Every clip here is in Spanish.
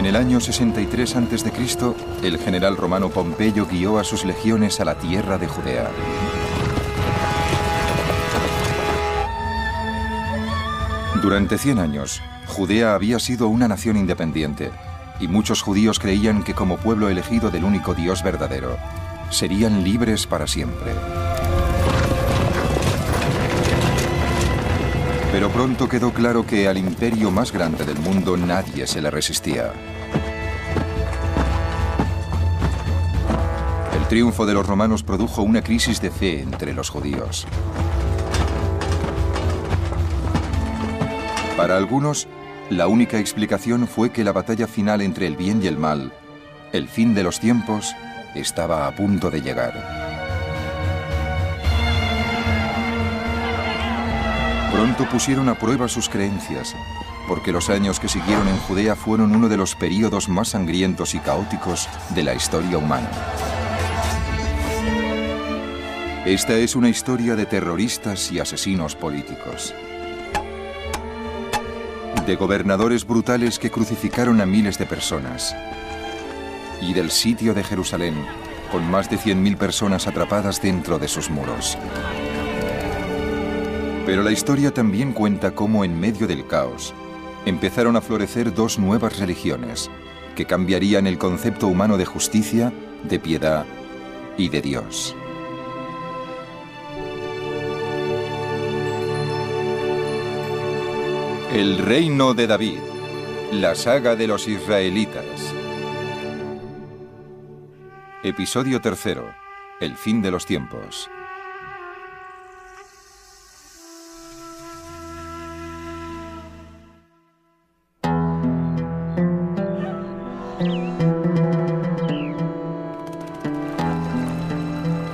el año 63 a.C., el general romano Pompeyo guió a sus legiones a la tierra de Judea. Durante 100 años, Judea había sido una nación independiente, y muchos judíos creían que como pueblo elegido del único Dios verdadero, serían libres para siempre. Pero pronto quedó claro que al imperio más grande del mundo nadie se le resistía. El triunfo de los romanos produjo una crisis de fe entre los judíos. Para algunos, la única explicación fue que la batalla final entre el bien y el mal, el fin de los tiempos, estaba a punto de llegar. Pronto pusieron a prueba sus creencias, porque los años que siguieron en Judea fueron uno de los períodos más sangrientos y caóticos de la historia humana. Esta es una historia de terroristas y asesinos políticos, de gobernadores brutales que crucificaron a miles de personas, y del sitio de Jerusalén, con más de 100.000 personas atrapadas dentro de sus muros. Pero la historia también cuenta cómo en medio del caos empezaron a florecer dos nuevas religiones que cambiarían el concepto humano de justicia, de piedad y de Dios. El reino de David, la saga de los israelitas. Episodio 3. El fin de los tiempos.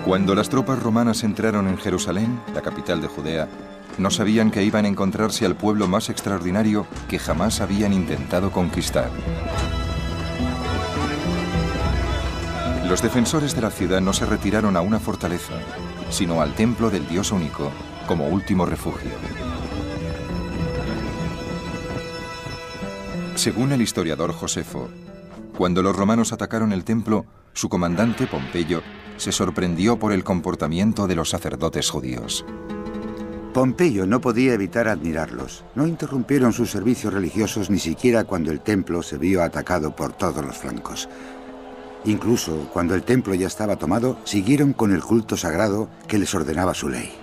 Cuando las tropas romanas entraron en Jerusalén, la capital de Judea, no sabían que iban a encontrarse al pueblo más extraordinario que jamás habían intentado conquistar. Los defensores de la ciudad no se retiraron a una fortaleza, sino al templo del Dios único, como último refugio. Según el historiador Josefo, cuando los romanos atacaron el templo, su comandante, Pompeyo, se sorprendió por el comportamiento de los sacerdotes judíos. Pompeyo no podía evitar admirarlos. No interrumpieron sus servicios religiosos ni siquiera cuando el templo se vio atacado por todos los flancos. Incluso cuando el templo ya estaba tomado, siguieron con el culto sagrado que les ordenaba su ley.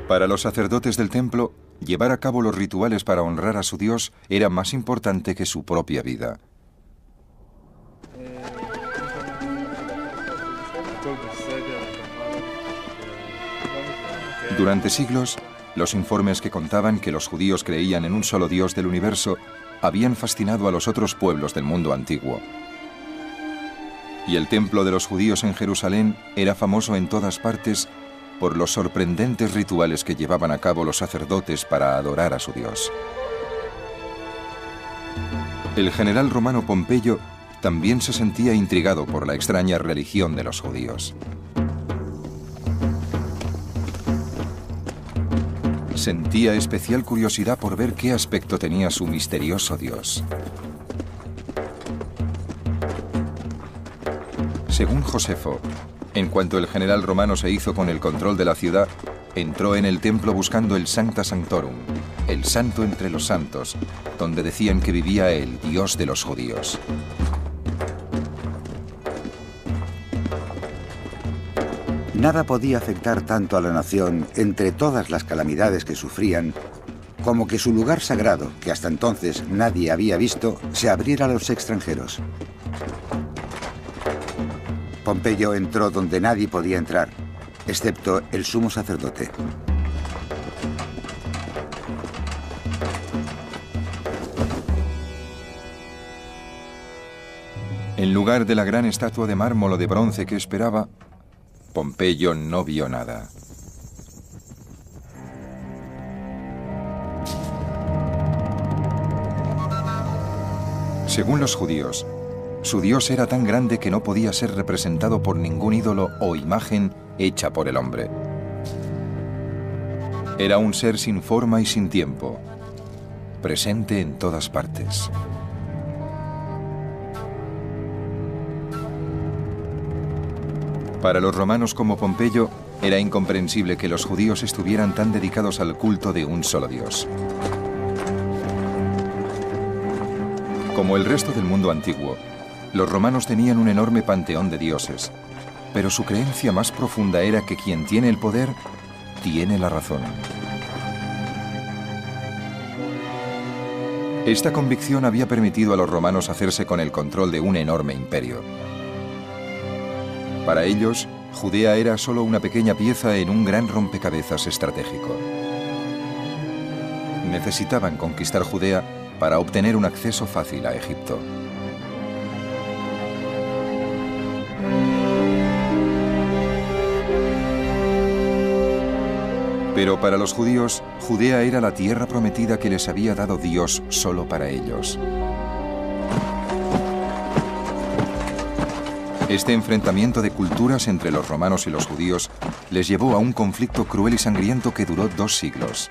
Para los sacerdotes del templo, llevar a cabo los rituales para honrar a su Dios era más importante que su propia vida. Durante siglos, los informes que contaban que los judíos creían en un solo Dios del universo habían fascinado a los otros pueblos del mundo antiguo. Y el templo de los judíos en Jerusalén era famoso en todas partes por los sorprendentes rituales que llevaban a cabo los sacerdotes para adorar a su Dios. El general romano Pompeyo también se sentía intrigado por la extraña religión de los judíos. Sentía especial curiosidad por ver qué aspecto tenía su misterioso Dios. Según Josefo, en cuanto el general romano se hizo con el control de la ciudad, entró en el templo buscando el Sancta Sanctorum, el santo entre los santos, donde decían que vivía el Dios de los judíos. Nada podía afectar tanto a la nación, entre todas las calamidades que sufrían, como que su lugar sagrado, que hasta entonces nadie había visto, se abriera a los extranjeros. Pompeyo entró donde nadie podía entrar, excepto el sumo sacerdote. En lugar de la gran estatua de mármol o de bronce que esperaba, Pompeyo no vio nada. Según los judíos, su Dios era tan grande que no podía ser representado por ningún ídolo o imagen hecha por el hombre. Era un ser sin forma y sin tiempo, presente en todas partes. Para los romanos como Pompeyo, era incomprensible que los judíos estuvieran tan dedicados al culto de un solo Dios. Como el resto del mundo antiguo, los romanos tenían un enorme panteón de dioses, pero su creencia más profunda era que quien tiene el poder, tiene la razón. Esta convicción había permitido a los romanos hacerse con el control de un enorme imperio. Para ellos, Judea era solo una pequeña pieza en un gran rompecabezas estratégico. Necesitaban conquistar Judea para obtener un acceso fácil a Egipto. Pero para los judíos, Judea era la tierra prometida que les había dado Dios solo para ellos. Este enfrentamiento de culturas entre los romanos y los judíos les llevó a un conflicto cruel y sangriento que duró 2 siglos.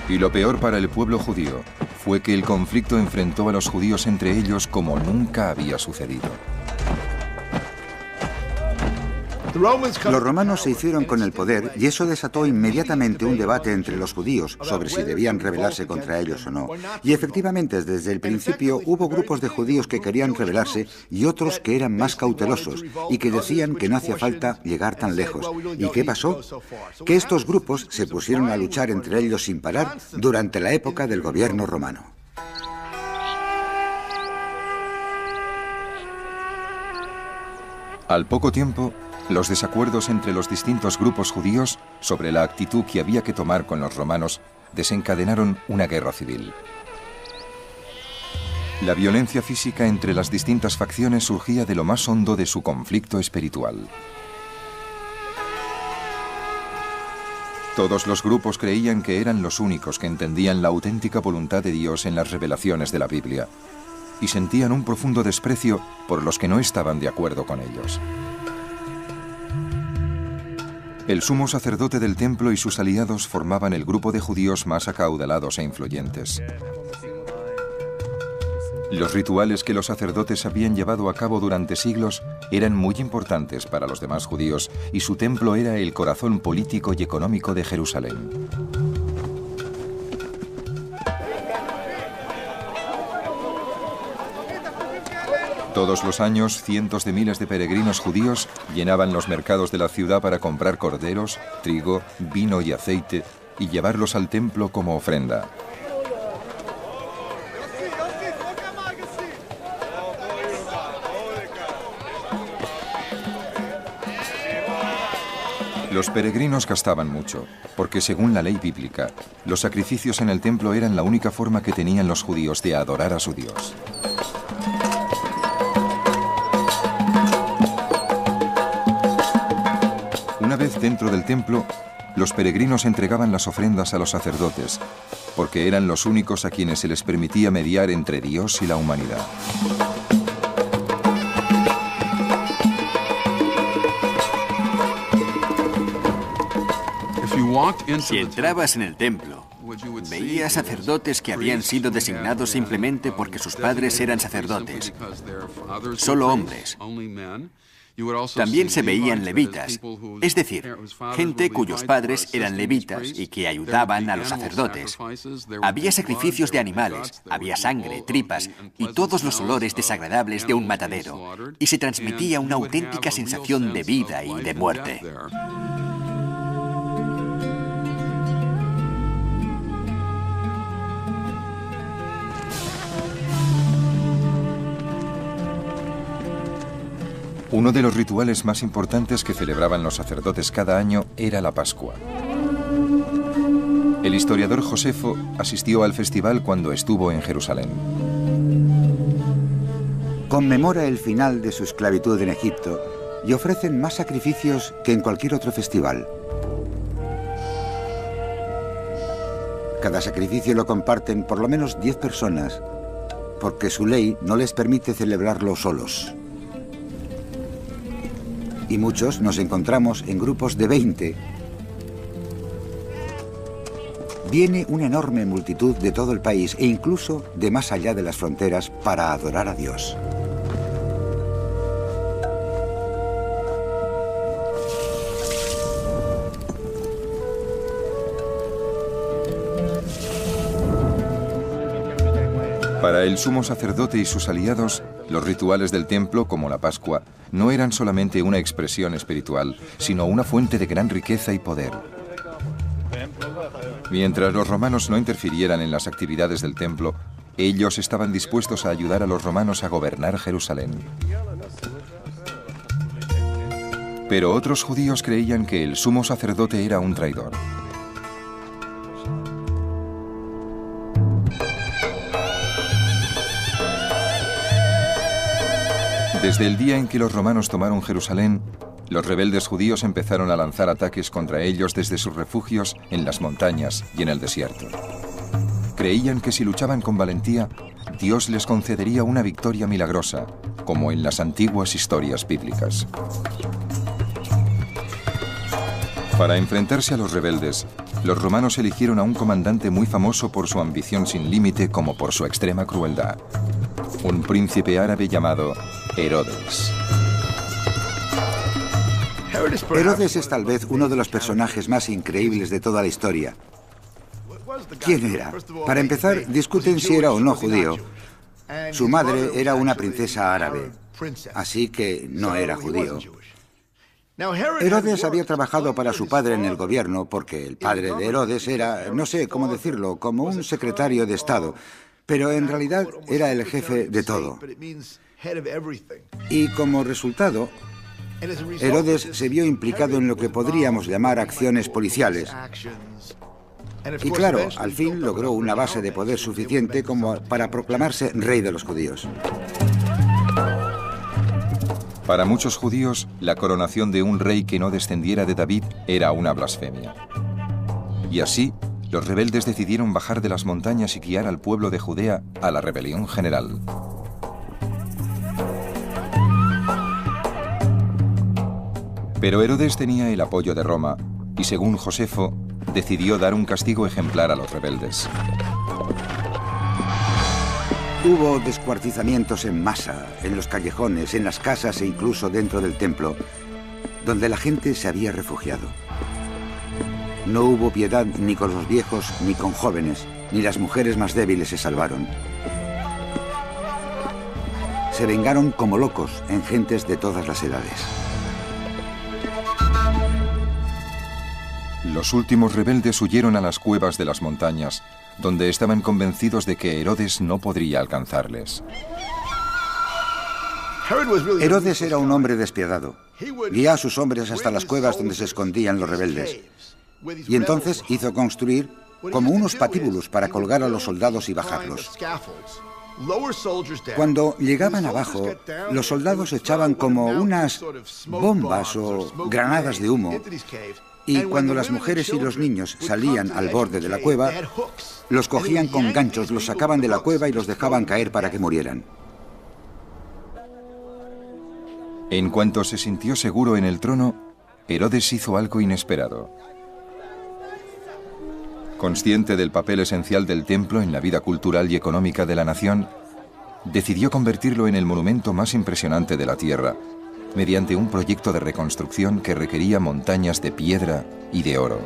Y lo peor para el pueblo judío fue que el conflicto enfrentó a los judíos entre ellos como nunca había sucedido. Los romanos se hicieron con el poder y eso desató inmediatamente un debate entre los judíos sobre si debían rebelarse contra ellos o no. Y efectivamente, desde el principio hubo grupos de judíos que querían rebelarse y otros que eran más cautelosos y que decían que no hacía falta llegar tan lejos. ¿Y qué pasó? Que estos grupos se pusieron a luchar entre ellos sin parar durante la época del gobierno romano. Al poco tiempo, los desacuerdos entre los distintos grupos judíos sobre la actitud que había que tomar con los romanos desencadenaron una guerra civil. La violencia física entre las distintas facciones surgía de lo más hondo de su conflicto espiritual. Todos los grupos creían que eran los únicos que entendían la auténtica voluntad de Dios en las revelaciones de la Biblia y sentían un profundo desprecio por los que no estaban de acuerdo con ellos. El sumo sacerdote del templo y sus aliados formaban el grupo de judíos más acaudalados e influyentes. Los rituales que los sacerdotes habían llevado a cabo durante siglos eran muy importantes para los demás judíos y su templo era el corazón político y económico de Jerusalén. Todos los años, cientos de miles de peregrinos judíos llenaban los mercados de la ciudad para comprar corderos, trigo, vino y aceite y llevarlos al templo como ofrenda. Los peregrinos gastaban mucho, porque según la ley bíblica, los sacrificios en el templo eran la única forma que tenían los judíos de adorar a su Dios. Una vez dentro del templo, los peregrinos entregaban las ofrendas a los sacerdotes, porque eran los únicos a quienes se les permitía mediar entre Dios y la humanidad. Si entrabas en el templo, veías sacerdotes que habían sido designados simplemente porque sus padres eran sacerdotes, solo hombres. También se veían levitas, es decir, gente cuyos padres eran levitas y que ayudaban a los sacerdotes. Había sacrificios de animales, había sangre, tripas y todos los olores desagradables de un matadero, y se transmitía una auténtica sensación de vida y de muerte. Uno de los rituales más importantes que celebraban los sacerdotes cada año era la Pascua. El historiador Josefo asistió al festival cuando estuvo en Jerusalén. Conmemora el final de su esclavitud en Egipto y ofrecen más sacrificios que en cualquier otro festival. Cada sacrificio lo comparten por lo menos 10 personas, porque su ley no les permite celebrarlo solos. y muchos nos encontramos en grupos de 20. Viene una enorme multitud de todo el país e incluso de más allá de las fronteras para adorar a Dios. Para el sumo sacerdote y sus aliados, los rituales del templo, como la Pascua, no eran solamente una expresión espiritual, sino una fuente de gran riqueza y poder. Mientras los romanos no interfirieran en las actividades del templo, ellos estaban dispuestos a ayudar a los romanos a gobernar Jerusalén. Pero otros judíos creían que el sumo sacerdote era un traidor. Desde el día en que los romanos tomaron Jerusalén, los rebeldes judíos empezaron a lanzar ataques contra ellos desde sus refugios en las montañas y en el desierto. Creían que si luchaban con valentía, Dios les concedería una victoria milagrosa, como en las antiguas historias bíblicas. Para enfrentarse a los rebeldes, los romanos eligieron a un comandante muy famoso por su ambición sin límite como por su extrema crueldad. Un príncipe árabe llamado Herodes. Herodes es tal vez uno de los personajes más increíbles de toda la historia. ¿Quién era? Para empezar, discuten si era o no judío. Su madre era una princesa árabe, así que no era judío. Herodes había trabajado para su padre en el gobierno porque el padre de Herodes era, no sé cómo decirlo, como un secretario de Estado, pero en realidad era el jefe de todo. Y como resultado, Herodes se vio implicado en lo que podríamos llamar acciones policiales. Y claro, al fin logró una base de poder suficiente como para proclamarse rey de los judíos. Para muchos judíos, la coronación de un rey que no descendiera de David era una blasfemia. Y así, los rebeldes decidieron bajar de las montañas y guiar al pueblo de Judea a la rebelión general. Pero Herodes tenía el apoyo de Roma y, según Josefo, decidió dar un castigo ejemplar a los rebeldes. Hubo descuartizamientos en masa, en los callejones, en las casas e incluso dentro del templo, donde la gente se había refugiado. No hubo piedad ni con los viejos ni con jóvenes, ni las mujeres más débiles se salvaron. Se vengaron como locos en gentes de todas las edades. Los últimos rebeldes huyeron a las cuevas de las montañas, donde estaban convencidos de que Herodes no podría alcanzarles. Herodes era un hombre despiadado. Guió a sus hombres hasta las cuevas donde se escondían los rebeldes. Y entonces hizo construir como unos patíbulos para colgar a los soldados y bajarlos. Cuando llegaban abajo, los soldados echaban como unas bombas o granadas de humo. Y cuando las mujeres y los niños salían al borde de la cueva, los cogían con ganchos, los sacaban de la cueva y los dejaban caer para que murieran. En cuanto se sintió seguro en el trono, Herodes hizo algo inesperado. Consciente del papel esencial del templo en la vida cultural y económica de la nación, decidió convertirlo en el monumento más impresionante de la tierra, mediante un proyecto de reconstrucción que requería montañas de piedra y de oro.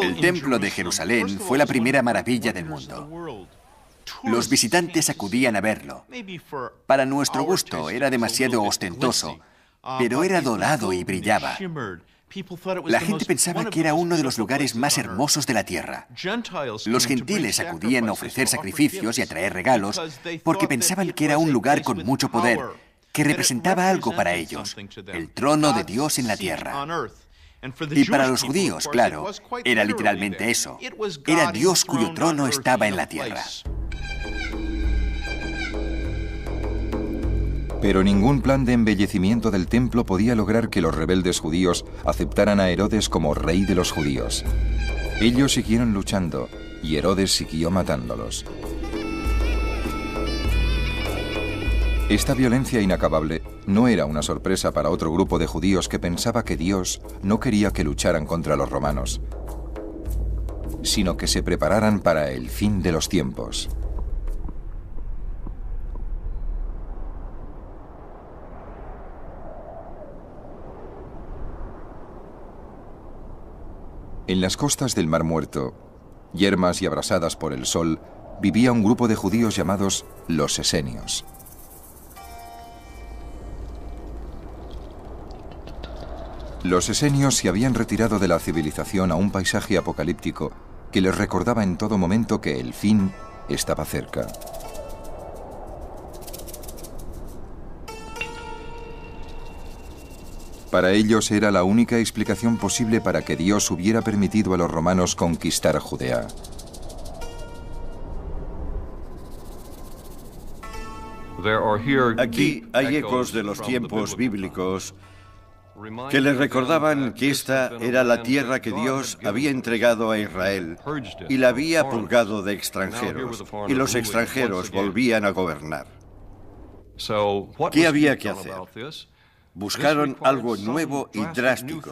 El templo de Jerusalén fue la primera maravilla del mundo. Los visitantes acudían a verlo. Para nuestro gusto era demasiado ostentoso, pero era dorado y brillaba. La gente pensaba que era uno de los lugares más hermosos de la tierra. Los gentiles acudían a ofrecer sacrificios y a traer regalos porque pensaban que era un lugar con mucho poder, que representaba algo para ellos, el trono de Dios en la tierra. Y para los judíos, claro, era literalmente eso. Era Dios cuyo trono estaba en la tierra. Pero ningún plan de embellecimiento del templo podía lograr que los rebeldes judíos aceptaran a Herodes como rey de los judíos. Ellos siguieron luchando y Herodes siguió matándolos. Esta violencia inacabable no era una sorpresa para otro grupo de judíos que pensaba que Dios no quería que lucharan contra los romanos, sino que se prepararan para el fin de los tiempos. En las costas del Mar Muerto, yermas y abrasadas por el sol, vivía un grupo de judíos llamados los esenios. Los esenios se habían retirado de la civilización a un paisaje apocalíptico que les recordaba en todo momento que el fin estaba cerca. Para ellos era la única explicación posible para que Dios hubiera permitido a los romanos conquistar Judea. Aquí hay ecos de los tiempos bíblicos que les recordaban que esta era la tierra que Dios había entregado a Israel y la había purgado de extranjeros, y los extranjeros volvían a gobernar. ¿Qué había que hacer? Buscaron algo nuevo y drástico.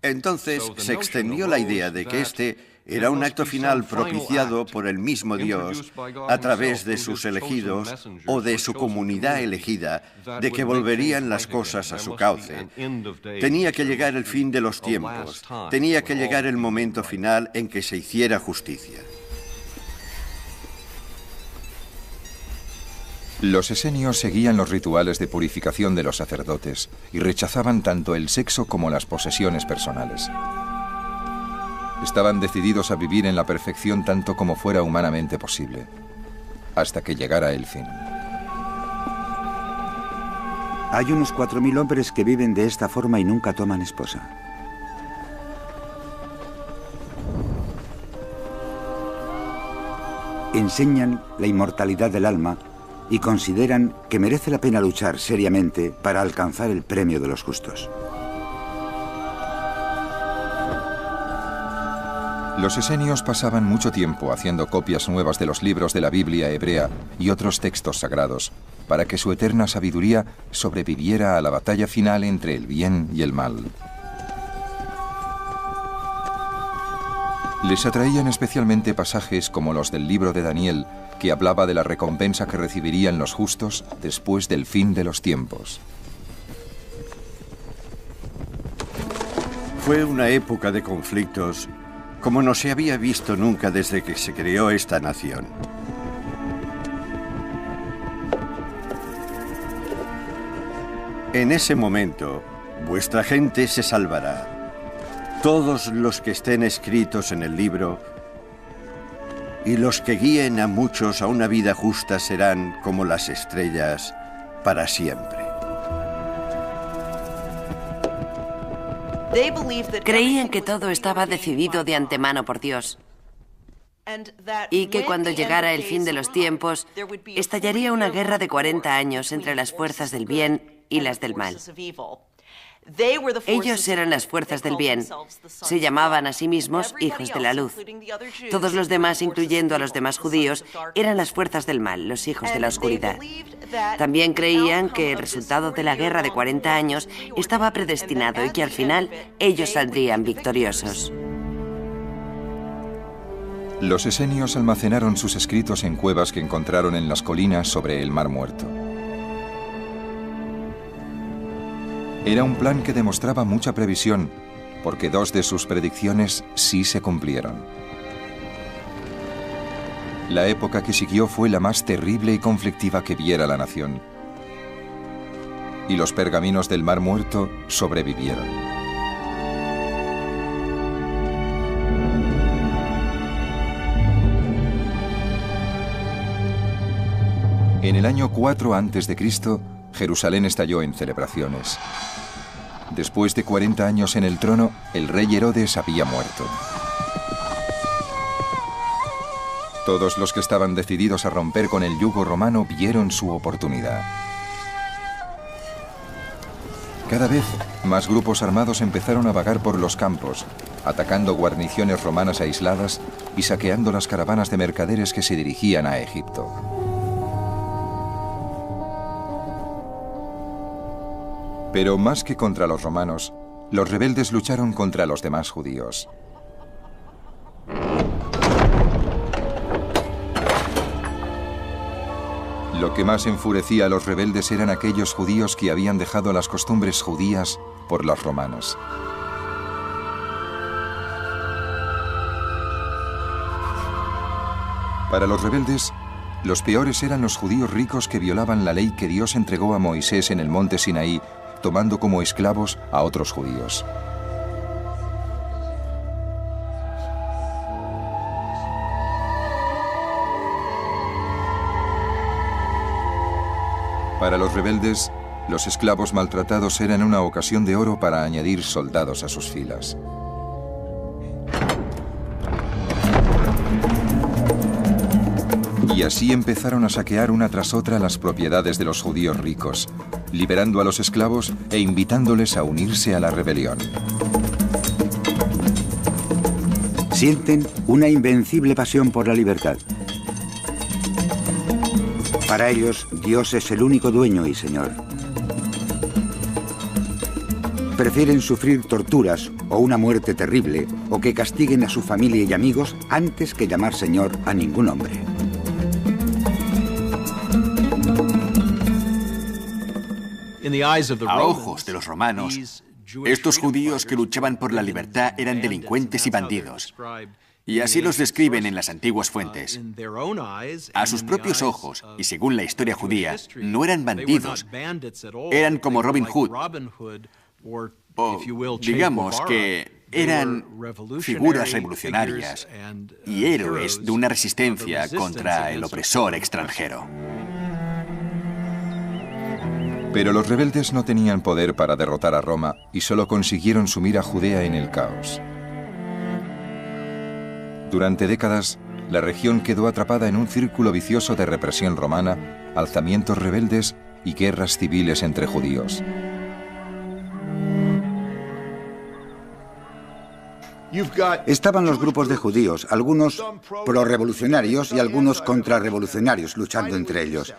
Entonces se extendió la idea de que este era un acto final propiciado por el mismo Dios a través de sus elegidos o de su comunidad elegida, de que volverían las cosas a su cauce. Tenía que llegar el fin de los tiempos, tenía que llegar el momento final en que se hiciera justicia. Los esenios seguían los rituales de purificación de los sacerdotes y rechazaban tanto el sexo como las posesiones personales. Estaban decididos a vivir en la perfección tanto como fuera humanamente posible, hasta que llegara el fin. Hay unos 4.000 hombres que viven de esta forma y nunca toman esposa. Enseñan la inmortalidad del alma y consideran que merece la pena luchar seriamente para alcanzar el premio de los justos. Los esenios pasaban mucho tiempo haciendo copias nuevas de los libros de la Biblia hebrea y otros textos sagrados, para que su eterna sabiduría sobreviviera a la batalla final entre el bien y el mal. Les atraían especialmente pasajes como los del libro de Daniel, que hablaba de la recompensa que recibirían los justos después del fin de los tiempos. Fue una época de conflictos como no se había visto nunca desde que se creó esta nación. En ese momento, vuestra gente se salvará. Todos los que estén escritos en el libro y los que guíen a muchos a una vida justa serán como las estrellas para siempre. Creían que todo estaba decidido de antemano por Dios y que cuando llegara el fin de los tiempos estallaría una guerra de 40 años entre las fuerzas del bien y las del mal. Ellos eran las fuerzas del bien. Se llamaban a sí mismos hijos de la luz. Todos los demás, incluyendo a los demás judíos, eran las fuerzas del mal, los hijos de la oscuridad. También creían que el resultado de la guerra de 40 años estaba predestinado y que al final ellos saldrían victoriosos. Los esenios almacenaron sus escritos en cuevas que encontraron en las colinas sobre el Mar Muerto. Era un plan que demostraba mucha previsión, porque 2 de sus predicciones sí se cumplieron. La época que siguió fue la más terrible y conflictiva que viera la nación. Y los pergaminos del Mar Muerto sobrevivieron. En el año 4 a.C., Jerusalén estalló en celebraciones. Después de 40 años en el trono, el rey Herodes había muerto. Todos los que estaban decididos a romper con el yugo romano vieron su oportunidad. Cada vez más grupos armados empezaron a vagar por los campos, atacando guarniciones romanas aisladas y saqueando las caravanas de mercaderes que se dirigían a Egipto. Pero más que contra los romanos, los rebeldes lucharon contra los demás judíos. Lo que más enfurecía a los rebeldes eran aquellos judíos que habían dejado las costumbres judías por las romanas. Para los rebeldes, los peores eran los judíos ricos que violaban la ley que Dios entregó a Moisés en el monte Sinaí, tomando como esclavos a otros judíos. Para los rebeldes, los esclavos maltratados eran una ocasión de oro para añadir soldados a sus filas. Y así empezaron a saquear una tras otra las propiedades de los judíos ricos, liberando a los esclavos e invitándoles a unirse a la rebelión. Sienten una invencible pasión por la libertad. Para ellos, Dios es el único dueño y Señor. Prefieren sufrir torturas o una muerte terrible o que castiguen a su familia y amigos antes que llamar Señor a ningún hombre. A ojos de los romanos, estos judíos que luchaban por la libertad eran delincuentes y bandidos. Y así los describen en las antiguas fuentes. A sus propios ojos, y según la historia judía, no eran bandidos. Eran como Robin Hood. O digamos que eran figuras revolucionarias y héroes de una resistencia contra el opresor extranjero. Pero los rebeldes no tenían poder para derrotar a Roma y solo consiguieron sumir a Judea en el caos. Durante décadas, la región quedó atrapada en un círculo vicioso de represión romana, alzamientos rebeldes y guerras civiles entre judíos. Estaban los grupos de judíos, algunos prorrevolucionarios y algunos contrarrevolucionarios, luchando entre ellos.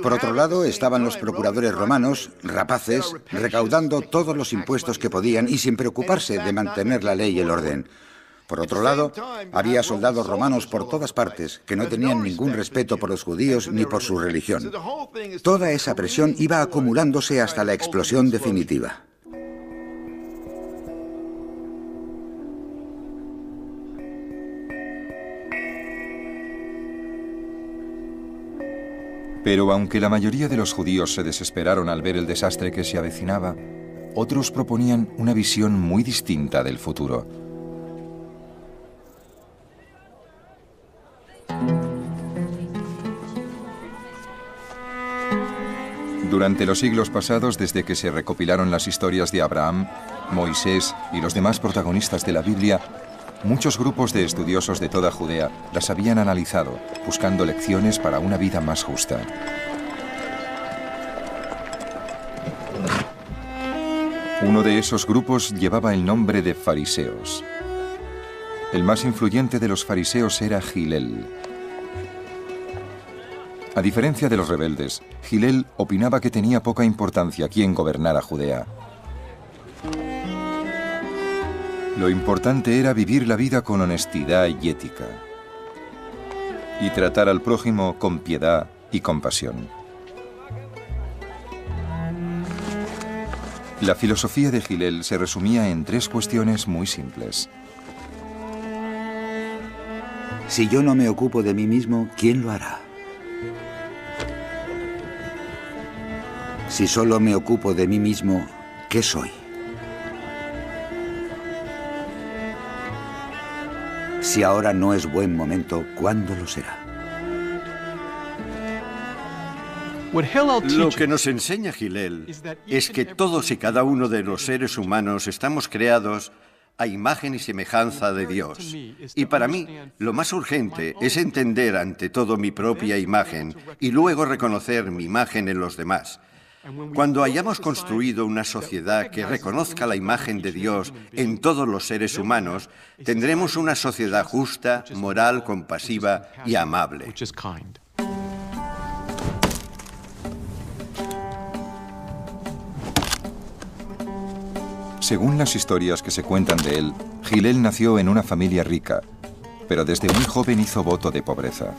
Por otro lado, estaban los procuradores romanos, rapaces, recaudando todos los impuestos que podían y sin preocuparse de mantener la ley y el orden. Por otro lado, había soldados romanos por todas partes que no tenían ningún respeto por los judíos ni por su religión. Toda esa presión iba acumulándose hasta la explosión definitiva. Pero aunque la mayoría de los judíos se desesperaron al ver el desastre que se avecinaba, otros proponían una visión muy distinta del futuro. Durante los siglos pasados, desde que se recopilaron las historias de Abraham, Moisés y los demás protagonistas de la Biblia, muchos grupos de estudiosos de toda Judea las habían analizado, buscando lecciones para una vida más justa. Uno de esos grupos llevaba el nombre de fariseos. El más influyente de los fariseos era Gilel. A diferencia de los rebeldes, Gilel opinaba que tenía poca importancia quién gobernara Judea. Lo importante era vivir la vida con honestidad y ética, y tratar al prójimo con piedad y compasión. La filosofía de Gilel se resumía en 3 cuestiones muy simples. Si yo no me ocupo de mí mismo, ¿quién lo hará? Si solo me ocupo de mí mismo, ¿qué soy? Si ahora no es buen momento, ¿cuándo lo será? Lo que nos enseña Gilel es que todos y cada uno de los seres humanos estamos creados a imagen y semejanza de Dios. Y para mí, lo más urgente es entender ante todo mi propia imagen y luego reconocer mi imagen en los demás. Cuando hayamos construido una sociedad que reconozca la imagen de Dios en todos los seres humanos, tendremos una sociedad justa, moral, compasiva y amable. Según las historias que se cuentan de él, Hillel nació en una familia rica, pero desde muy joven hizo voto de pobreza.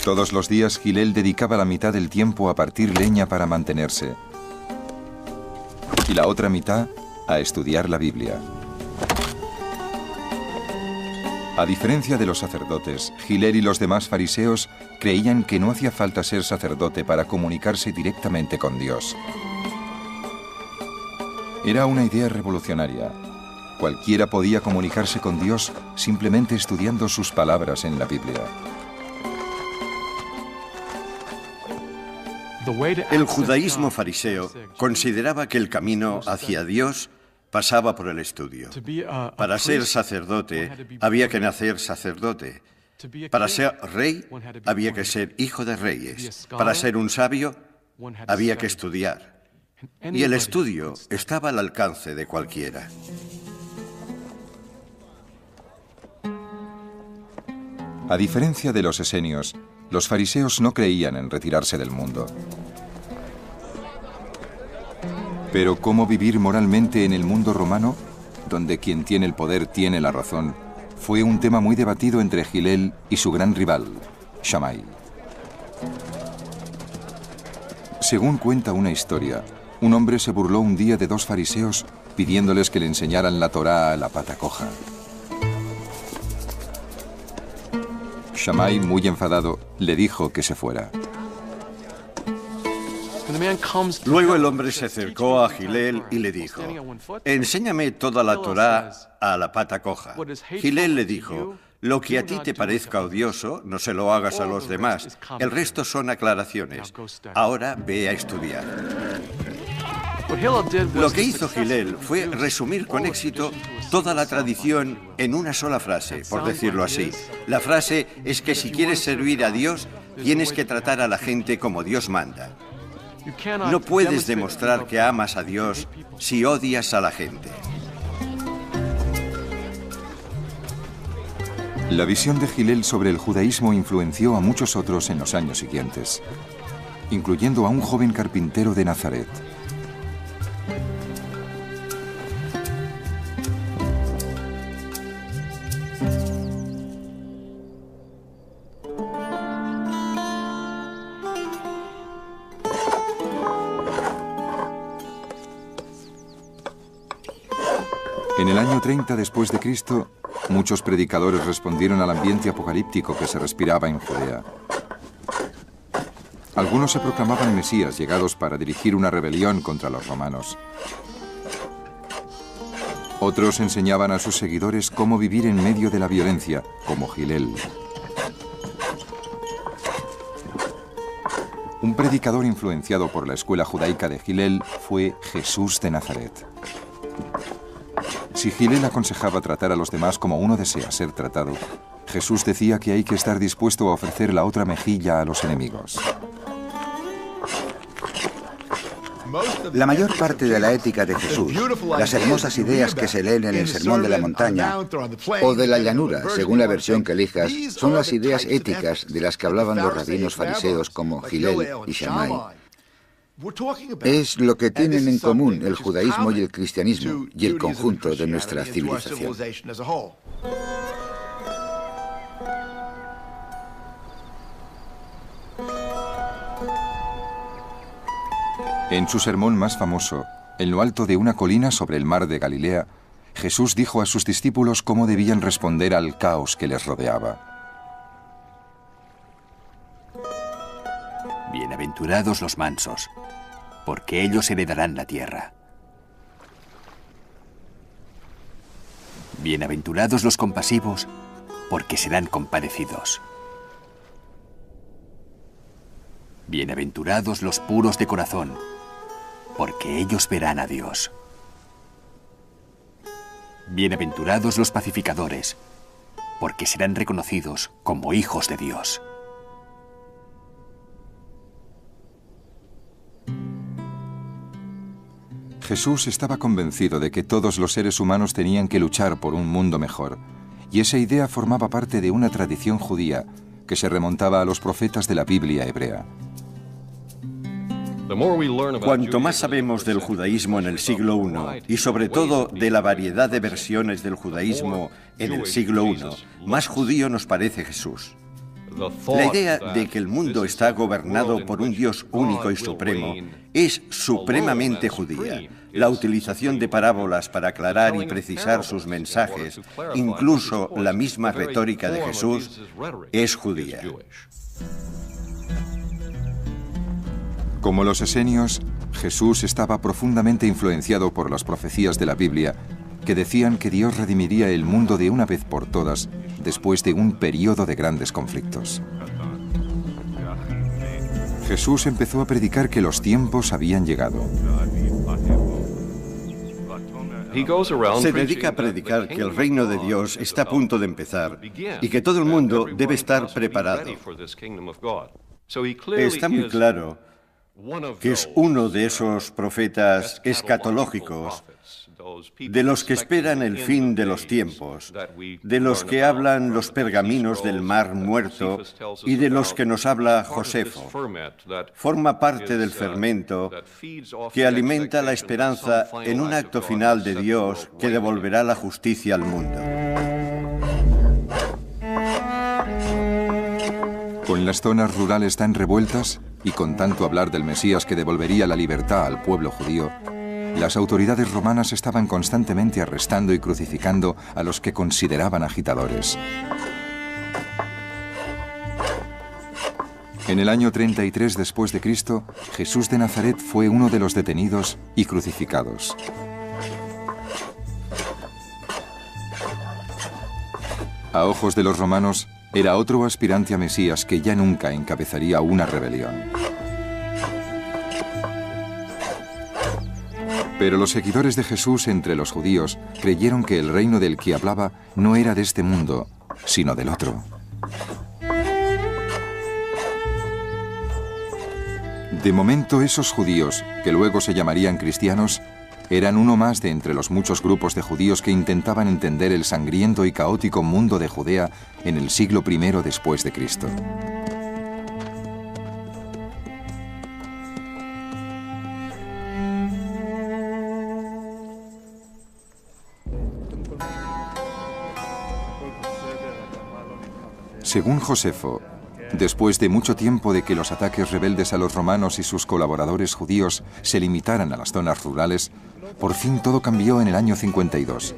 Todos los días Hillel dedicaba la mitad del tiempo a partir leña para mantenerse y la otra mitad a estudiar la Biblia. A diferencia de los sacerdotes, Hillel y los demás fariseos creían que no hacía falta ser sacerdote para comunicarse directamente con Dios. Era una idea revolucionaria. Cualquiera podía comunicarse con Dios simplemente estudiando sus palabras en la Biblia. El judaísmo fariseo consideraba que el camino hacia Dios pasaba por el estudio. Para ser sacerdote había que nacer sacerdote. Para ser rey había que ser hijo de reyes. Para ser un sabio había que estudiar. Y el estudio estaba al alcance de cualquiera. A diferencia de los esenios, los fariseos no creían en retirarse del mundo. Pero ¿cómo vivir moralmente en el mundo romano, donde quien tiene el poder tiene la razón? Fue un tema muy debatido entre Hillel y su gran rival, Shammai. Según cuenta una historia, un hombre se burló un día de dos fariseos pidiéndoles que le enseñaran la Torá a la pata coja. Shammai, muy enfadado, le dijo que se fuera. Luego el hombre se acercó a Hillel y le dijo: enséñame toda la Torá a la pata coja. Hillel le dijo: lo que a ti te parezca odioso, no se lo hagas a los demás. El resto son aclaraciones. Ahora ve a estudiar. Lo que hizo Hillel fue resumir con éxito toda la tradición en una sola frase, por decirlo así. La frase es que si quieres servir a Dios, tienes que tratar a la gente como Dios manda. No puedes demostrar que amas a Dios si odias a la gente. La visión de Hillel sobre el judaísmo influenció a muchos otros en los años siguientes, incluyendo a un joven carpintero de Nazaret. En el año 30 después de Cristo, muchos predicadores respondieron al ambiente apocalíptico que se respiraba en Judea. Algunos se proclamaban mesías llegados para dirigir una rebelión contra los romanos. Otros enseñaban a sus seguidores cómo vivir en medio de la violencia, como Hillel. Un predicador influenciado por la escuela judaica de Hillel fue Jesús de Nazaret. Si Hillel aconsejaba tratar a los demás como uno desea ser tratado, Jesús decía que hay que estar dispuesto a ofrecer la otra mejilla a los enemigos. La mayor parte de la ética de Jesús, las hermosas ideas que se leen en el Sermón de la Montaña o de la llanura, según la versión que elijas, son las ideas éticas de las que hablaban los rabinos fariseos como Hillel y Shammai. Es lo que tienen en común el judaísmo y el cristianismo y el conjunto de nuestra civilización. En su sermón más famoso, en lo alto de una colina sobre el mar de Galilea, Jesús dijo a sus discípulos cómo debían responder al caos que les rodeaba. Bienaventurados los mansos, porque ellos heredarán la tierra. Bienaventurados los compasivos, porque serán compadecidos. Bienaventurados los puros de corazón, porque ellos verán a Dios. Bienaventurados los pacificadores, porque serán reconocidos como hijos de Dios. Jesús estaba convencido de que todos los seres humanos tenían que luchar por un mundo mejor, y esa idea formaba parte de una tradición judía que se remontaba a los profetas de la Biblia hebrea. Cuanto más sabemos del judaísmo en el siglo I y sobre todo de la variedad de versiones del judaísmo en el siglo I, más judío nos parece Jesús. La idea de que el mundo está gobernado por un Dios único y supremo es supremamente judía. La utilización de parábolas para aclarar y precisar sus mensajes, incluso la misma retórica de Jesús, es judía. Como los esenios, Jesús estaba profundamente influenciado por las profecías de la Biblia, que decían que Dios redimiría el mundo de una vez por todas después de un periodo de grandes conflictos. Jesús empezó a predicar que los tiempos habían llegado. Se dedica a predicar que el reino de Dios está a punto de empezar y que todo el mundo debe estar preparado. Está muy claro que es uno de esos profetas escatológicos, de los que esperan el fin de los tiempos, de los que hablan los pergaminos del Mar Muerto y de los que nos habla Josefo. Forma parte del fermento que alimenta la esperanza en un acto final de Dios que devolverá la justicia al mundo. Con las zonas rurales tan revueltas y con tanto hablar del Mesías que devolvería la libertad al pueblo judío, las autoridades romanas estaban constantemente arrestando y crucificando a los que consideraban agitadores. En el año 33 después de Cristo, Jesús de Nazaret fue uno de los detenidos y crucificados. A ojos de los romanos, era otro aspirante a Mesías que ya nunca encabezaría una rebelión. Pero los seguidores de Jesús entre los judíos creyeron que el reino del que hablaba no era de este mundo, sino del otro. De momento, esos judíos, que luego se llamarían cristianos, eran uno más de entre los muchos grupos de judíos que intentaban entender el sangriento y caótico mundo de Judea en el siglo I después de Cristo. Según Josefo, después de mucho tiempo de que los ataques rebeldes a los romanos y sus colaboradores judíos se limitaran a las zonas rurales, por fin todo cambió en el año 52.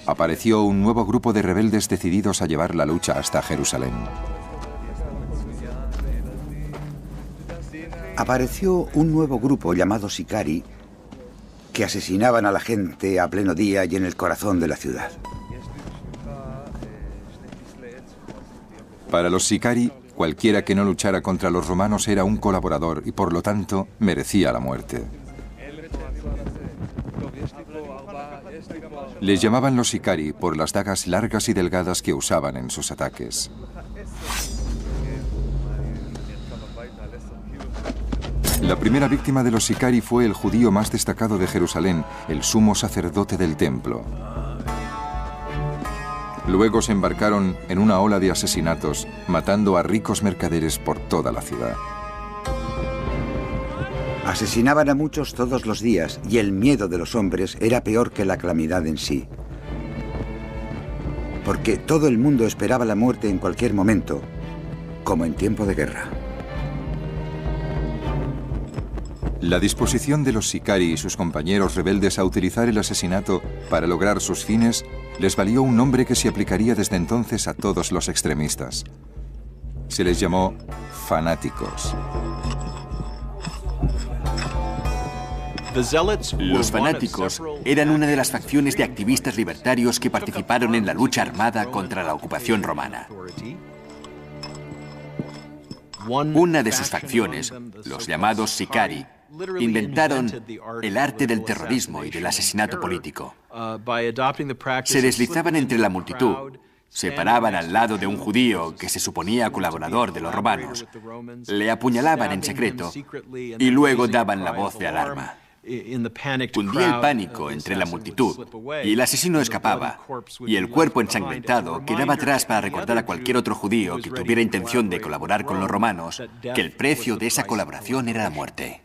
Apareció un nuevo grupo de rebeldes decididos a llevar la lucha hasta Jerusalén. Apareció un nuevo grupo llamado Sicari que asesinaban a la gente a pleno día y en el corazón de la ciudad. Para los sicari, cualquiera que no luchara contra los romanos era un colaborador y por lo tanto merecía la muerte. Les llamaban los sicari por las dagas largas y delgadas que usaban en sus ataques. La primera víctima de los sicari fue el judío más destacado de Jerusalén, el sumo sacerdote del templo. Luego se embarcaron en una ola de asesinatos, matando a ricos mercaderes por toda la ciudad. Asesinaban a muchos todos los días y el miedo de los hombres era peor que la calamidad en sí. Porque todo el mundo esperaba la muerte en cualquier momento, como en tiempo de guerra. La disposición de los sicari y sus compañeros rebeldes a utilizar el asesinato para lograr sus fines les valió un nombre que se aplicaría desde entonces a todos los extremistas. Se les llamó fanáticos. Los fanáticos eran una de las facciones de activistas libertarios que participaron en la lucha armada contra la ocupación romana. Una de sus facciones, los llamados sicari, inventaron el arte del terrorismo y del asesinato político. Se deslizaban entre la multitud, se paraban al lado de un judío que se suponía colaborador de los romanos, le apuñalaban en secreto y luego daban la voz de alarma. Cundía el pánico entre la multitud y el asesino escapaba, y el cuerpo ensangrentado quedaba atrás para recordar a cualquier otro judío que tuviera intención de colaborar con los romanos que el precio de esa colaboración era la muerte.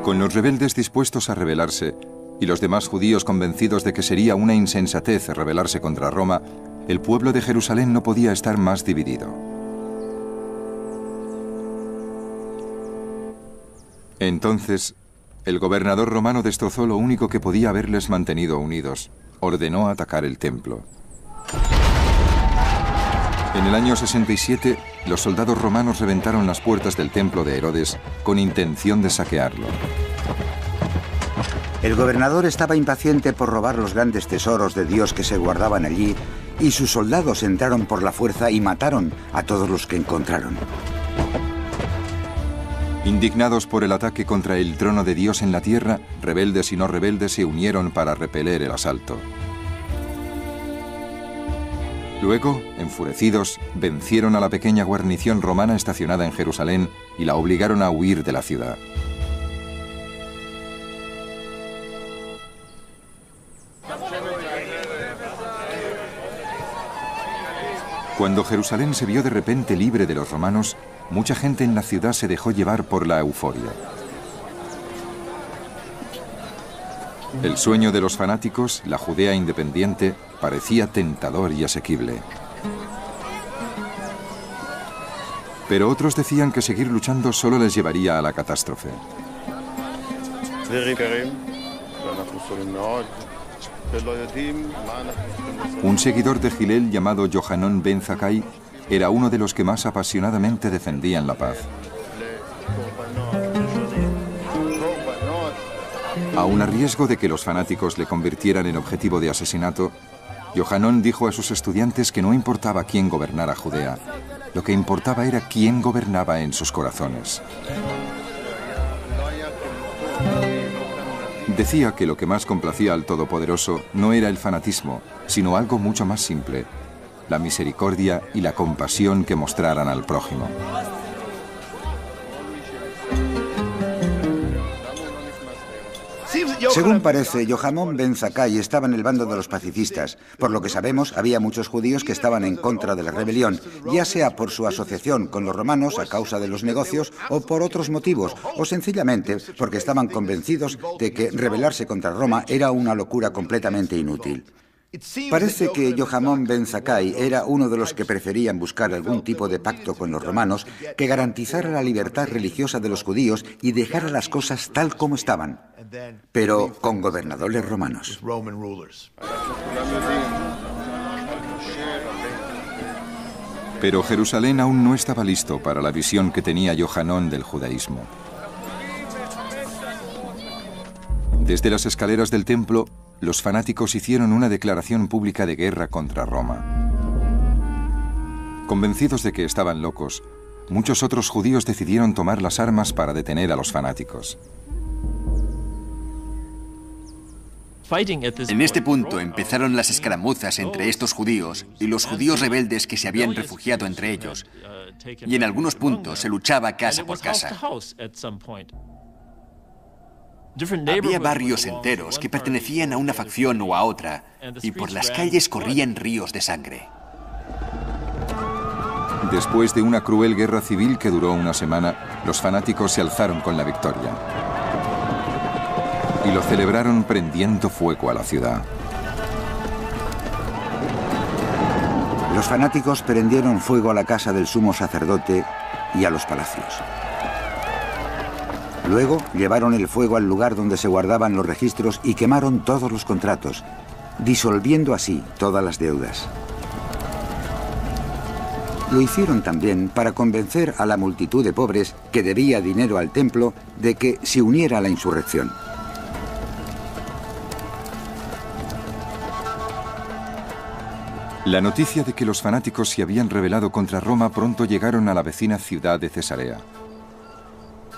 Con los rebeldes dispuestos a rebelarse y los demás judíos convencidos de que sería una insensatez rebelarse contra Roma, el pueblo de Jerusalén no podía estar más dividido. Entonces, el gobernador romano destrozó lo único que podía haberles mantenido unidos. Ordenó atacar el templo. En el año 67, los soldados romanos reventaron las puertas del templo de Herodes con intención de saquearlo. El gobernador estaba impaciente por robar los grandes tesoros de Dios que se guardaban allí, y sus soldados entraron por la fuerza y mataron a todos los que encontraron. Indignados por el ataque contra el trono de Dios en la tierra, rebeldes y no rebeldes se unieron para repeler el asalto. Luego, enfurecidos, vencieron a la pequeña guarnición romana estacionada en Jerusalén y la obligaron a huir de la ciudad. Cuando Jerusalén se vio de repente libre de los romanos, mucha gente en la ciudad se dejó llevar por la euforia. El sueño de los fanáticos, la Judea independiente, parecía tentador y asequible. Pero otros decían que seguir luchando solo les llevaría a la catástrofe. Un seguidor de Hillel llamado Yohanan ben Zakkai era uno de los que más apasionadamente defendían la paz. Aun a riesgo de que los fanáticos le convirtieran en objetivo de asesinato, Yohanan dijo a sus estudiantes que no importaba quién gobernara Judea, lo que importaba era quién gobernaba en sus corazones. Decía que lo que más complacía al Todopoderoso no era el fanatismo, sino algo mucho más simple: la misericordia y la compasión que mostraran al prójimo. Según parece, Yohanan ben Zakkai estaba en el bando de los pacifistas. Por lo que sabemos, había muchos judíos que estaban en contra de la rebelión, ya sea por su asociación con los romanos a causa de los negocios o por otros motivos, o sencillamente porque estaban convencidos de que rebelarse contra Roma era una locura completamente inútil. Parece que Yohanan ben Zakkai era uno de los que preferían buscar algún tipo de pacto con los romanos que garantizara la libertad religiosa de los judíos y dejara las cosas tal como estaban, pero con gobernadores romanos. Pero Jerusalén aún no estaba listo para la visión que tenía Yohanan del judaísmo. Desde las escaleras del templo, los fanáticos hicieron una declaración pública de guerra contra Roma. Convencidos de que estaban locos, muchos otros judíos decidieron tomar las armas para detener a los fanáticos. En este punto empezaron las escaramuzas entre estos judíos y los judíos rebeldes que se habían refugiado entre ellos, y en algunos puntos se luchaba casa por casa. Había barrios enteros que pertenecían a una facción o a otra, y por las calles corrían ríos de sangre. Después de una cruel guerra civil que duró una semana, los fanáticos se alzaron con la victoria. Y lo celebraron prendiendo fuego a la ciudad. Los fanáticos prendieron fuego a la casa del sumo sacerdote y a los palacios. Luego llevaron el fuego al lugar donde se guardaban los registros y quemaron todos los contratos, disolviendo así todas las deudas. Lo hicieron también para convencer a la multitud de pobres que debía dinero al templo de que se uniera a la insurrección. La noticia de que los fanáticos se habían rebelado contra Roma pronto llegaron a la vecina ciudad de Cesarea.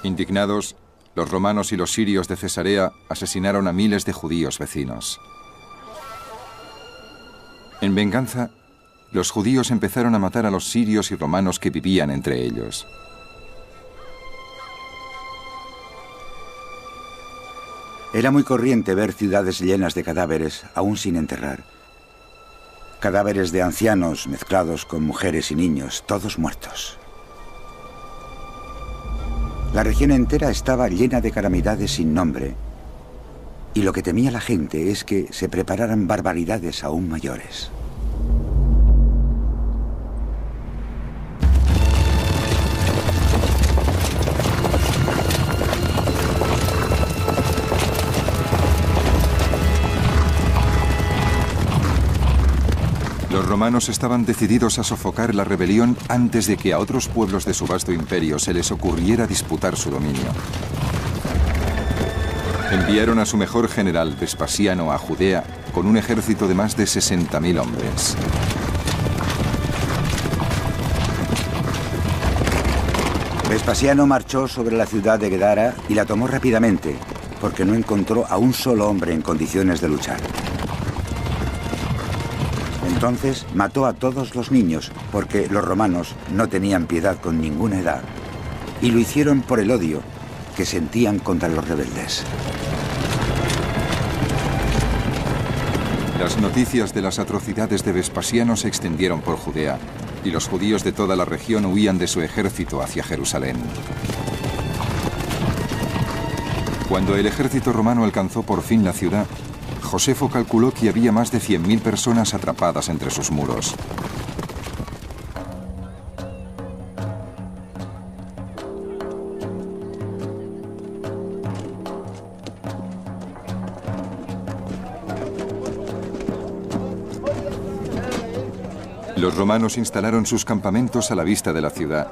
Indignados, los romanos y los sirios de Cesarea asesinaron a miles de judíos vecinos. En venganza, los judíos empezaron a matar a los sirios y romanos que vivían entre ellos. Era muy corriente ver ciudades llenas de cadáveres, aún sin enterrar. Cadáveres de ancianos mezclados con mujeres y niños, todos muertos. La región entera estaba llena de calamidades sin nombre, y lo que temía la gente es que se prepararan barbaridades aún mayores. Los romanos estaban decididos a sofocar la rebelión antes de que a otros pueblos de su vasto imperio se les ocurriera disputar su dominio. Enviaron a su mejor general, Vespasiano, a Judea con un ejército de más de 60.000 hombres. Vespasiano marchó sobre la ciudad de Gadara y la tomó rápidamente, porque no encontró a un solo hombre en condiciones de luchar. Entonces mató a todos los niños, porque los romanos no tenían piedad con ninguna edad, y lo hicieron por el odio que sentían contra los rebeldes. Las noticias de las atrocidades de Vespasiano se extendieron por Judea, y los judíos de toda la región huían de su ejército hacia Jerusalén. Cuando el ejército romano alcanzó por fin la ciudad, Josefo calculó que había más de 100.000 personas atrapadas entre sus muros. Los romanos instalaron sus campamentos a la vista de la ciudad,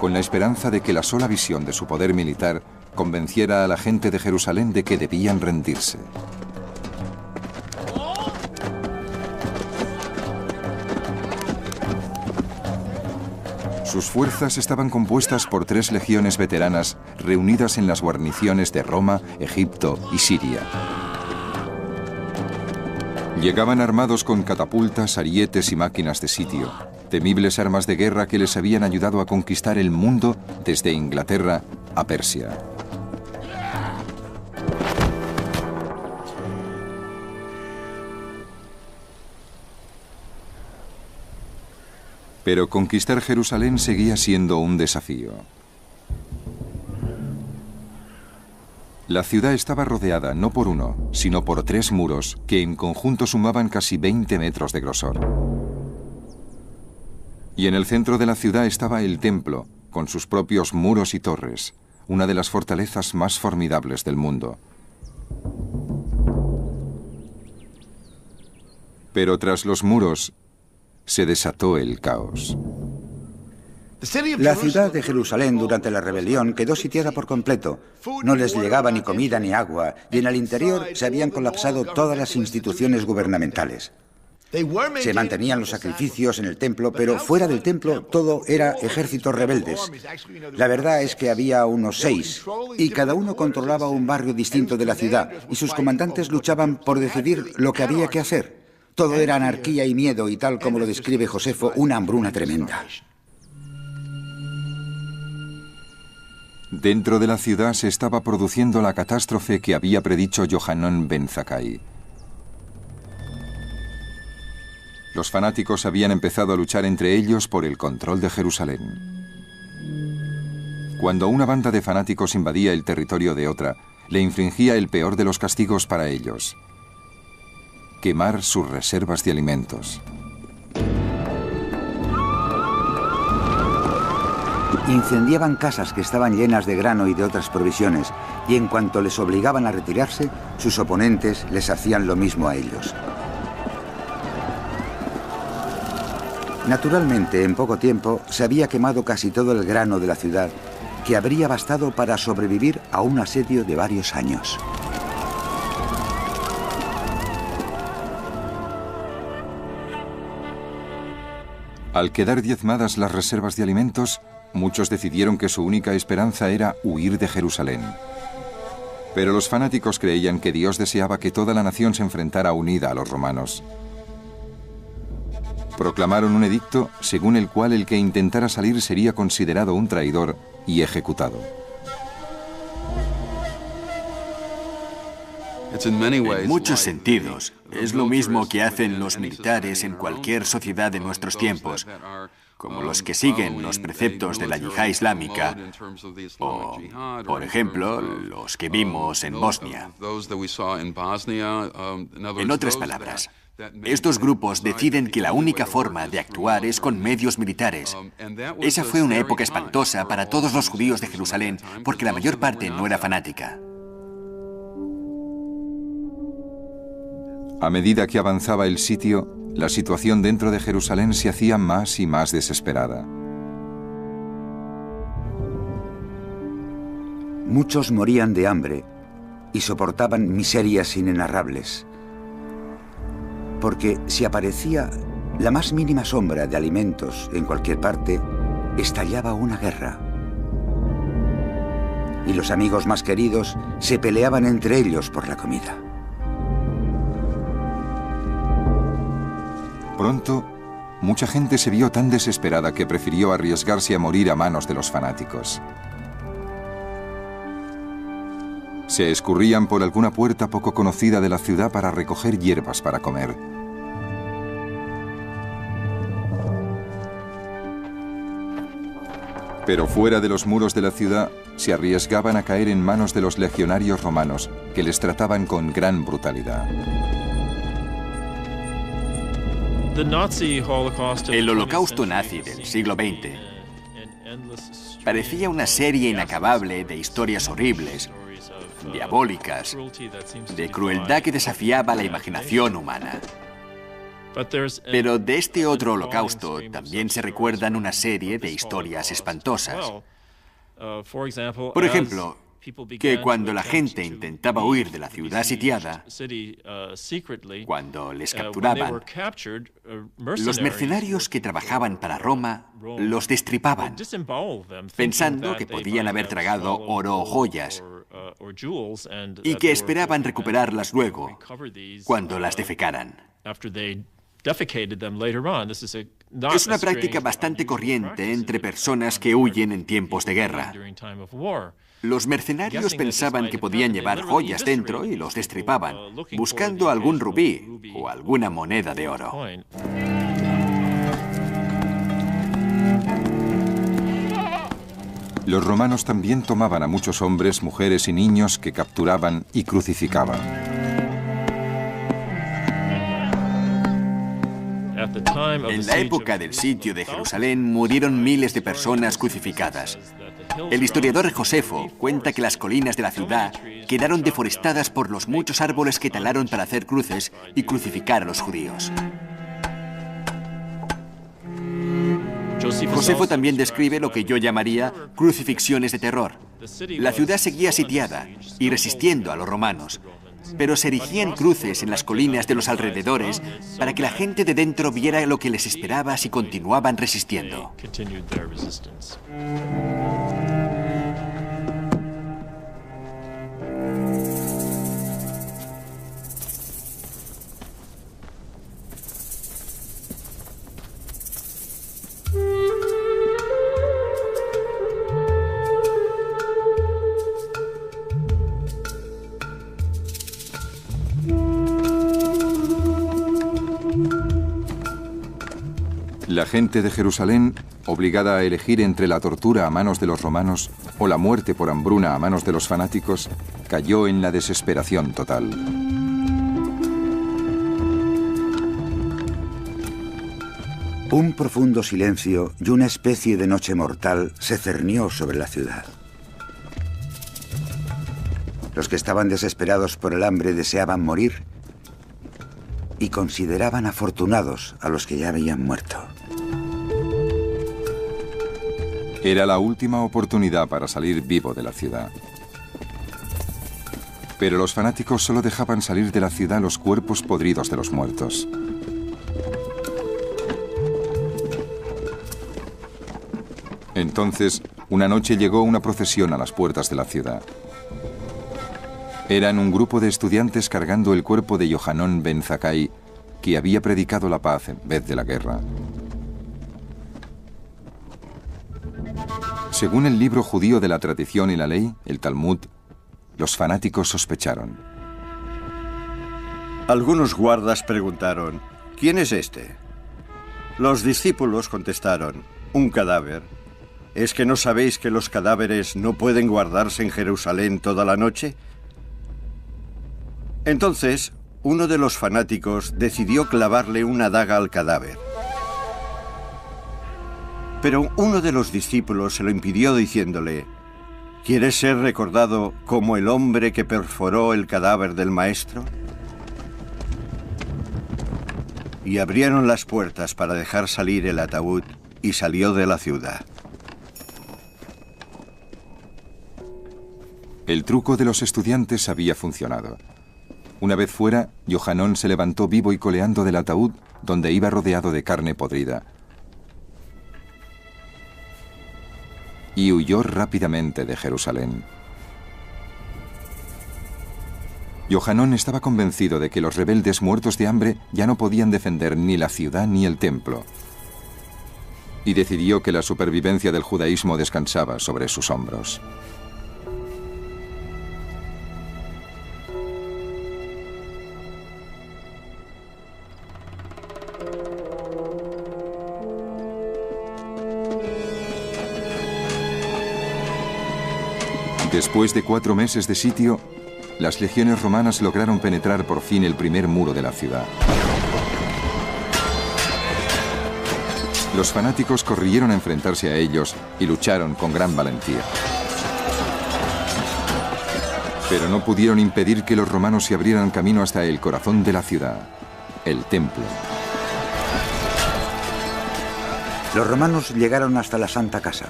con la esperanza de que la sola visión de su poder militar convenciera a la gente de Jerusalén de que debían rendirse. Sus fuerzas estaban compuestas por 3 legiones veteranas reunidas en las guarniciones de Roma, Egipto y Siria. Llegaban armados con catapultas, arietes y máquinas de sitio, temibles armas de guerra que les habían ayudado a conquistar el mundo desde Inglaterra a Persia. Pero conquistar Jerusalén seguía siendo un desafío. La ciudad estaba rodeada no por uno, sino por 3 muros que en conjunto sumaban casi 20 metros de grosor. Y en el centro de la ciudad estaba el templo, con sus propios muros y torres, una de las fortalezas más formidables del mundo. Pero tras los muros se desató el caos. La ciudad de Jerusalén durante la rebelión quedó sitiada por completo. No les llegaba ni comida ni agua, y en el interior se habían colapsado todas las instituciones gubernamentales. Se mantenían los sacrificios en el templo, pero fuera del templo todo era ejércitos rebeldes. La verdad es que había unos 6, y cada uno controlaba un barrio distinto de la ciudad, y sus comandantes luchaban por decidir lo que había que hacer. Todo era anarquía y miedo, y tal como lo describe Josefo, una hambruna tremenda. Dentro de la ciudad se estaba produciendo la catástrofe que había predicho Yohanan ben Zakkai. Los fanáticos habían empezado a luchar entre ellos por el control de Jerusalén. Cuando una banda de fanáticos invadía el territorio de otra, le infligía el peor de los castigos para ellos: quemar sus reservas de alimentos. Incendiaban casas que estaban llenas de grano y de otras provisiones, y en cuanto les obligaban a retirarse, sus oponentes les hacían lo mismo a ellos. Naturalmente, en poco tiempo, se había quemado casi todo el grano de la ciudad, que habría bastado para sobrevivir a un asedio de varios años. Al quedar diezmadas las reservas de alimentos, muchos decidieron que su única esperanza era huir de Jerusalén. Pero los fanáticos creían que Dios deseaba que toda la nación se enfrentara unida a los romanos. Proclamaron un edicto según el cual el que intentara salir sería considerado un traidor y ejecutado. En muchos sentidos, es lo mismo que hacen los militares en cualquier sociedad de nuestros tiempos, como los que siguen los preceptos de la yihad islámica, o, por ejemplo, los que vimos en Bosnia. En otras palabras, estos grupos deciden que la única forma de actuar es con medios militares. Esa fue una época espantosa para todos los judíos de Jerusalén, porque la mayor parte no era fanática. A medida que avanzaba el sitio, la situación dentro de Jerusalén se hacía más y más desesperada. Muchos morían de hambre y soportaban miserias inenarrables, porque si aparecía la más mínima sombra de alimentos en cualquier parte, estallaba una guerra. Y los amigos más queridos se peleaban entre ellos por la comida. Pronto, mucha gente se vio tan desesperada que prefirió arriesgarse a morir a manos de los fanáticos. Se escurrían por alguna puerta poco conocida de la ciudad para recoger hierbas para comer. Pero fuera de los muros de la ciudad, se arriesgaban a caer en manos de los legionarios romanos, que les trataban con gran brutalidad. El holocausto nazi del siglo XX parecía una serie inacabable de historias horribles, diabólicas, de crueldad que desafiaba la imaginación humana. Pero de este otro holocausto también se recuerdan una serie de historias espantosas. Por ejemplo, que cuando la gente intentaba huir de la ciudad sitiada, cuando les capturaban, los mercenarios que trabajaban para Roma los destripaban, pensando que podían haber tragado oro o joyas, y que esperaban recuperarlas luego, cuando las defecaran. Es una práctica bastante corriente entre personas que huyen en tiempos de guerra. Los mercenarios pensaban que podían llevar joyas dentro y los destripaban, buscando algún rubí o alguna moneda de oro. Los romanos también tomaban a muchos hombres, mujeres y niños que capturaban y crucificaban. En la época del sitio de Jerusalén murieron miles de personas crucificadas. El historiador Josefo cuenta que las colinas de la ciudad quedaron deforestadas por los muchos árboles que talaron para hacer cruces y crucificar a los judíos. Josefo también describe lo que yo llamaría crucifixiones de terror. La ciudad seguía sitiada y resistiendo a los romanos, pero se erigían cruces en las colinas de los alrededores para que la gente de dentro viera lo que les esperaba si continuaban resistiendo. La gente de Jerusalén, obligada a elegir entre la tortura a manos de los romanos o la muerte por hambruna a manos de los fanáticos, cayó en la desesperación total. Un profundo silencio y una especie de noche mortal se cernió sobre la ciudad. Los que estaban desesperados por el hambre deseaban morir y consideraban afortunados a los que ya habían muerto. Era la última oportunidad para salir vivo de la ciudad. Pero los fanáticos solo dejaban salir de la ciudad los cuerpos podridos de los muertos. Entonces, una noche llegó una procesión a las puertas de la ciudad. Eran un grupo de estudiantes cargando el cuerpo de Yohanan ben Zakkai, que había predicado la paz en vez de la guerra. Según el libro judío de la tradición y la ley, el Talmud, los fanáticos sospecharon. Algunos guardas preguntaron, ¿quién es este? Los discípulos contestaron, un cadáver. ¿Es que no sabéis que los cadáveres no pueden guardarse en Jerusalén toda la noche? Entonces, uno de los fanáticos decidió clavarle una daga al cadáver. Pero uno de los discípulos se lo impidió diciéndole, ¿quieres ser recordado como el hombre que perforó el cadáver del maestro? Y abrieron las puertas para dejar salir el ataúd y salió de la ciudad. El truco de los estudiantes había funcionado. Una vez fuera, Yohanan se levantó vivo y coleando del ataúd, donde iba rodeado de carne podrida. Y huyó rápidamente de Jerusalén. Yohanan estaba convencido de que los rebeldes muertos de hambre ya no podían defender ni la ciudad ni el templo. Y decidió que la supervivencia del judaísmo descansaba sobre sus hombros. Después de 4 meses de sitio, las legiones romanas lograron penetrar por fin el primer muro de la ciudad. Los fanáticos corrieron a enfrentarse a ellos y lucharon con gran valentía. Pero no pudieron impedir que los romanos se abrieran camino hasta el corazón de la ciudad, el templo. Los romanos llegaron hasta la Santa Casa.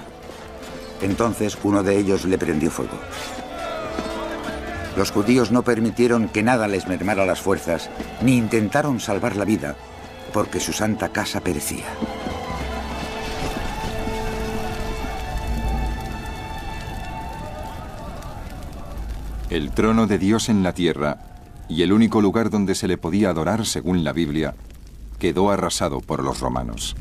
Entonces uno de ellos le prendió fuego. Los judíos no permitieron que nada les mermara las fuerzas, ni intentaron salvar la vida, porque su santa casa perecía. El trono de Dios en la tierra, y el único lugar donde se le podía adorar según la Biblia, quedó arrasado por los romanos.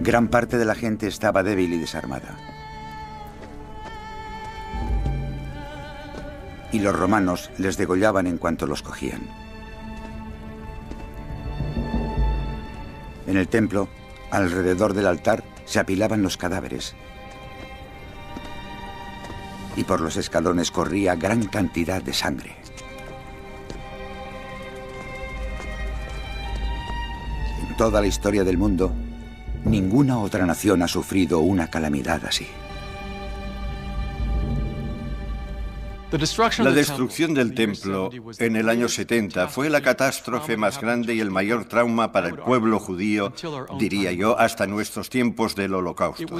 Gran parte de la gente estaba débil y desarmada. Y los romanos les degollaban en cuanto los cogían. En el templo, alrededor del altar, se apilaban los cadáveres. Y por los escalones corría gran cantidad de sangre. En toda la historia del mundo, ninguna otra nación ha sufrido una calamidad así. La destrucción del templo en el año 70 fue la catástrofe más grande y el mayor trauma para el pueblo judío, diría yo, hasta nuestros tiempos del Holocausto.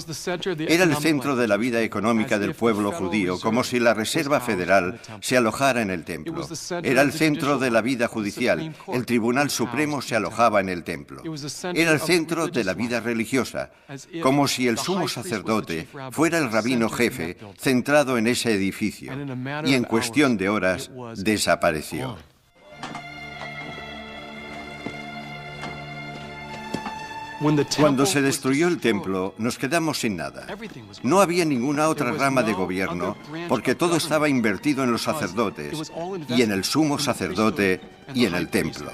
Era el centro de la vida económica del pueblo judío, como si la Reserva Federal se alojara en el templo. Era el centro de la vida judicial. El Tribunal Supremo se alojaba en el templo. Era el centro de la vida religiosa, como si el sumo sacerdote fuera el rabino jefe centrado en ese edificio. Y en cuestión de horas desapareció. Cuando se destruyó el templo, nos quedamos sin nada. No había ninguna otra rama de gobierno, porque todo estaba invertido en los sacerdotes, y en el sumo sacerdote, y en el templo.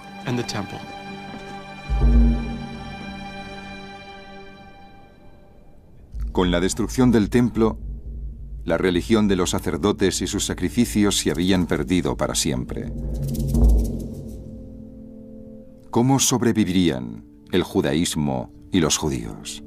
Con la destrucción del templo, la religión de los sacerdotes y sus sacrificios se habían perdido para siempre. ¿Cómo sobrevivirían el judaísmo y los judíos?